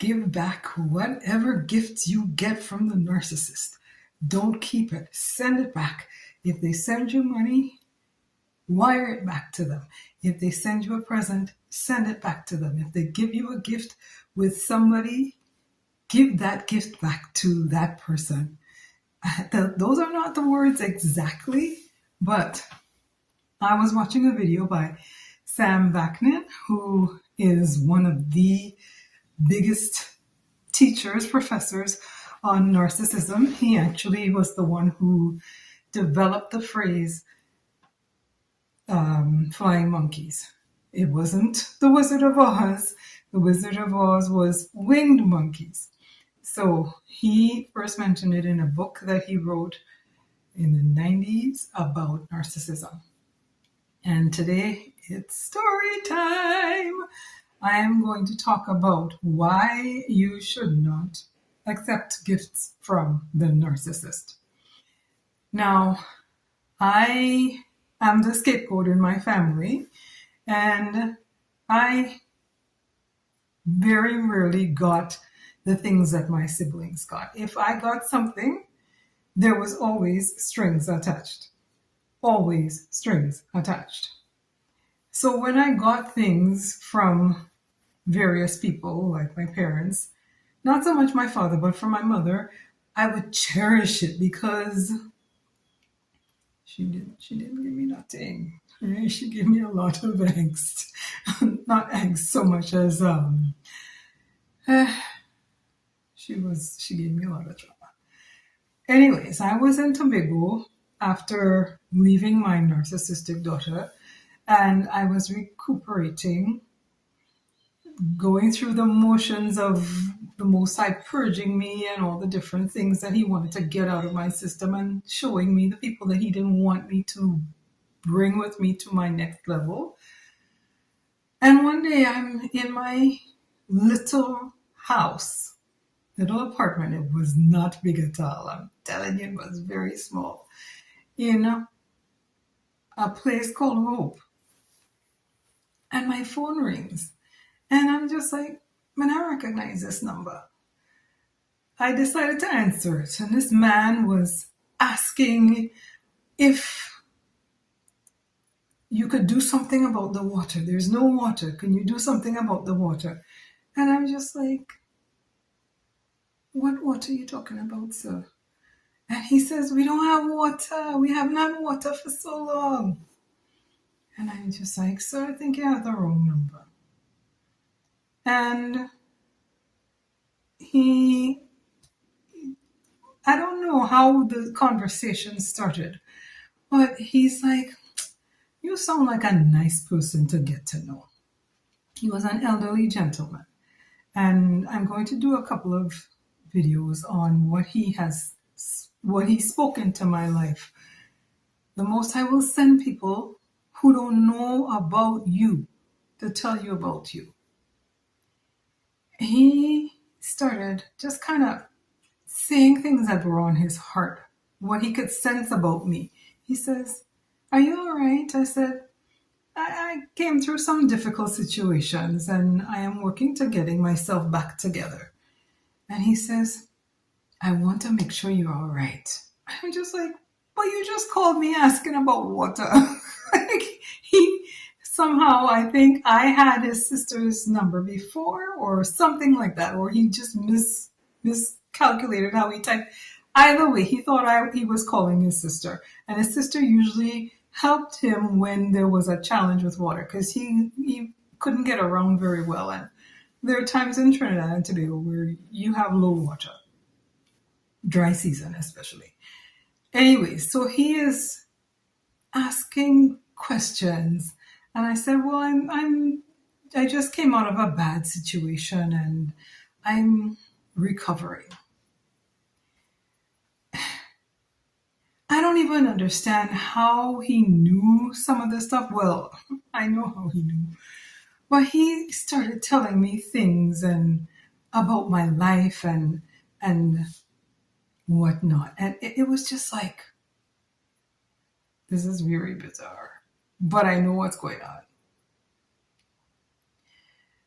give back whatever gifts you get from the narcissist. Don't keep it. Send it back. If they send you money, wire it back to them. If they send you a present, send it back to them. If they give you a gift with somebody, give that gift back to that person. Those are not the words exactly, but I was watching a video by Sam Vaknin, who is one of the biggest teachers, professors on narcissism. He actually was the one who developed the phrase flying monkeys. It wasn't the Wizard of Oz. The Wizard of Oz was winged monkeys. So he first mentioned it in a book that he wrote in the 90s about narcissism. And today it's story time. I am going to talk about why you should not accept gifts from the narcissist. Now, I am the scapegoat in my family, and I very rarely got the things that my siblings got. If I got something, there was always strings attached. Always strings attached. So when I got things from various people, like my parents, not so much my father, but from my mother, I would cherish it because she didn't give me nothing. Right? She gave me a lot of angst. Not angst so much as she gave me a lot of trouble. Anyways, I was in Tobago after leaving my narcissistic daughter, and I was recuperating, going through the motions of the Most High purging me and all the different things that he wanted to get out of my system and showing me the people that he didn't want me to bring with me to my next level. And one day I'm in my little house, little apartment. It was not big at all. I'm telling you, it was very small. In a place called Hope. And my phone rings. And I'm just like, man, I recognize this number. I decided to answer it. And this man was asking if you could do something about the water. There's no water. Can you do something about the water? And I'm just like, what water are you talking about, sir? And he says, we don't have water. We haven't had water for so long. And I'm just like, sir, I think you have the wrong number. And I don't know how the conversation started, but he's like, you sound like a nice person to get to know. He was an elderly gentleman. And I'm going to do a couple of videos on what he's spoken to my life. The Most High will send people who don't know about you to tell you about you. He started just kind of saying things that were on his heart, what he could sense about me. He says, are you all right? I said, I came through some difficult situations and I am working to getting myself back together. And he says, I want to make sure you're all right. I'm just like, but you just called me asking about water. Somehow, I think I had his sister's number before or something like that, or he just miscalculated how he typed. Either way, he thought he was calling his sister. And his sister usually helped him when there was a challenge with water because he couldn't get around very well. And there are times in Trinidad and Tobago where you have low water, dry season especially. Anyway, so he is asking questions. And I said, well, I just came out of a bad situation and I'm recovering. I don't even understand how he knew some of this stuff. Well, I know how he knew. But he started telling me things and about my life and whatnot. And it was just like, this is very bizarre. But I know what's going on.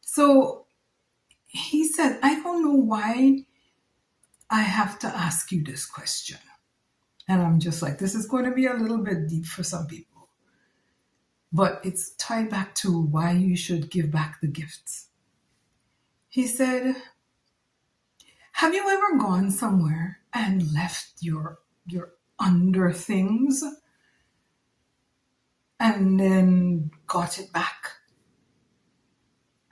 So he said, I don't know why I have to ask you this question. And I'm just like, this is going to be a little bit deep for some people. But it's tied back to why you should give back the gifts. He said, have you ever gone somewhere and left your under things and then got it back?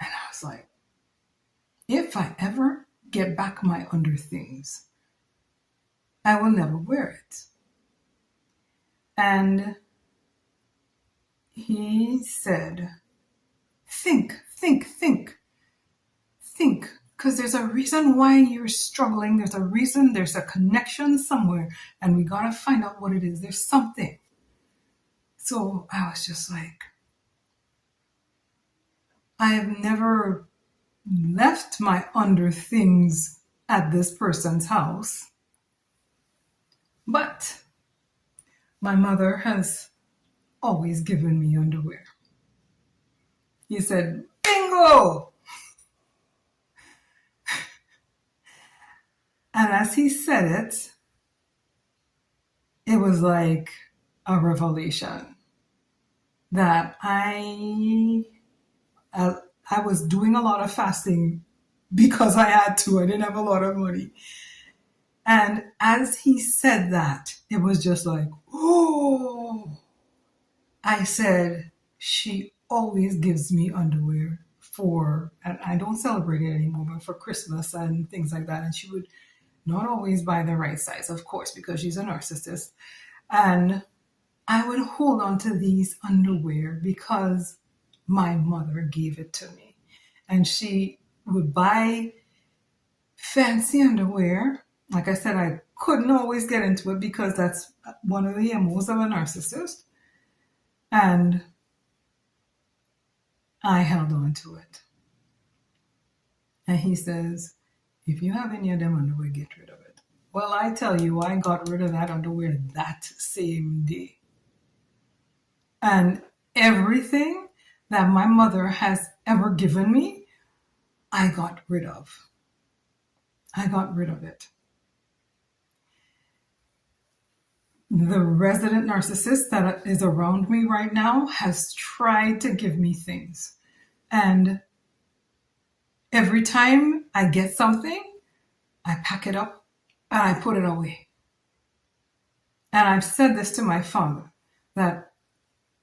And I was like, if I ever get back my under things, I will never wear it. And he said, think, because there's a reason why you're struggling. There's a reason, there's a connection somewhere, and we got to find out what it is. There's something. So I was just like, I have never left my under things at this person's house, but my mother has always given me underwear. He said, bingo! And as he said it, it was like a revelation that I was doing a lot of fasting because I had to. I didn't have a lot of money. And as he said that, it was just like, oh, I said, she always gives me underwear for, and I don't celebrate it anymore, but for Christmas and things like that. And she would not always buy the right size, of course, because she's a narcissist. And I would hold on to these underwear because my mother gave it to me. And she would buy fancy underwear. Like I said, I couldn't always get into it because that's one of the MOs of a narcissist. And I held on to it. And he says, if you have any of them underwear, get rid of it. Well, I tell you, I got rid of that underwear that same day. And everything that my mother has ever given me, I got rid of. I got rid of it. The resident narcissist that is around me right now has tried to give me things. And every time I get something, I pack it up and I put it away. And I've said this to my father, that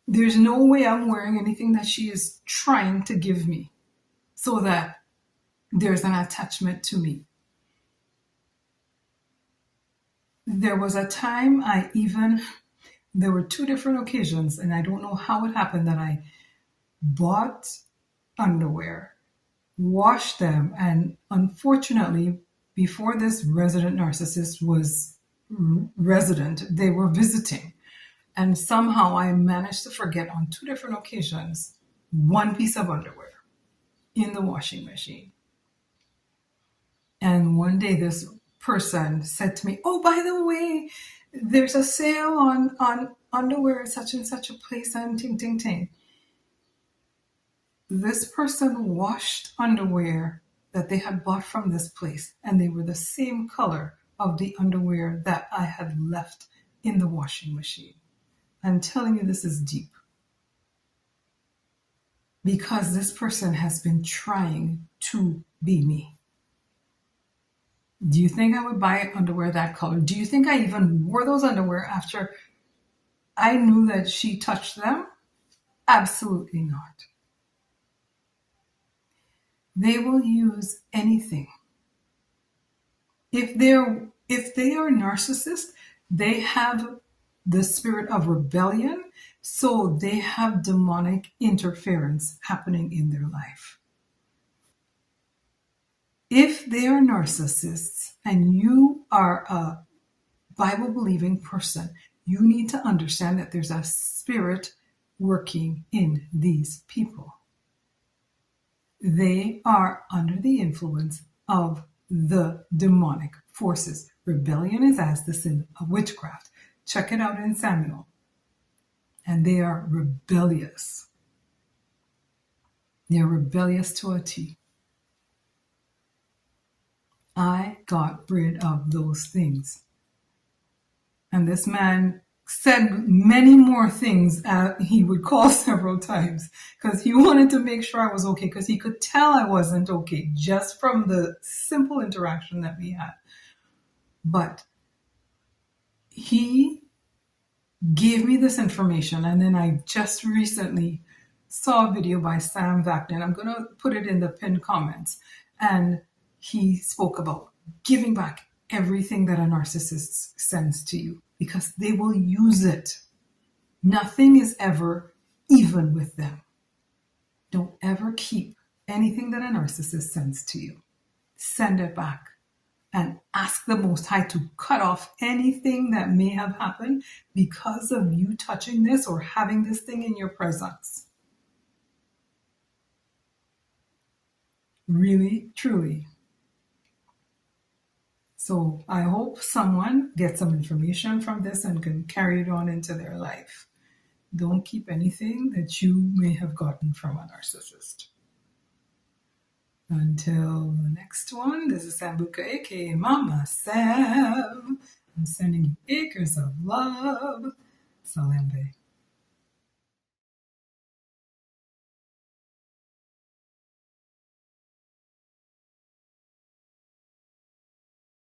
there's no way I'm wearing anything that she is trying to give me so that there's an attachment to me. There was a time there were two different occasions, and I don't know how it happened, that I bought underwear, washed them, and unfortunately, before this resident narcissist was resident, they were visiting. And somehow I managed to forget on two different occasions one piece of underwear in the washing machine. And one day this person said to me, oh, by the way, there's a sale on underwear at such and such a place, and ting, ting, ting. This person washed underwear that they had bought from this place, and they were the same color of the underwear that I had left in the washing machine. I'm telling you, this is deep. Because this person has been trying to be me. Do you think I would buy underwear that color? Do you think I even wore those underwear after I knew that she touched them? Absolutely not. They will use anything. If they are narcissists, they have the spirit of rebellion, so they have demonic interference happening in their life. If they are narcissists and you are a Bible-believing person, you need to understand that there's a spirit working in these people. They are under the influence of the demonic forces. Rebellion is as the sin of witchcraft. Check it out in Samuel. And they are rebellious. They're rebellious to a T. got rid of those things. And this man said many more things. He would call several times because he wanted to make sure I was okay, because he could tell I wasn't okay just from the simple interaction that we had. But he gave me this information, and then I just recently saw a video by Sam Vaknin. I'm going to put it in the pinned comments. And he spoke about giving back everything that a narcissist sends to you, because they will use it. Nothing is ever even with them. Don't ever keep anything that a narcissist sends to you. Send it back and ask the Most High to cut off anything that may have happened because of you touching this or having this thing in your presence. Really, truly. So I hope someone gets some information from this and can carry it on into their life. Don't keep anything that you may have gotten from a narcissist. Until the next one, this is Sambuka, aka Mama Sam. I'm sending you acres of love. Salembe.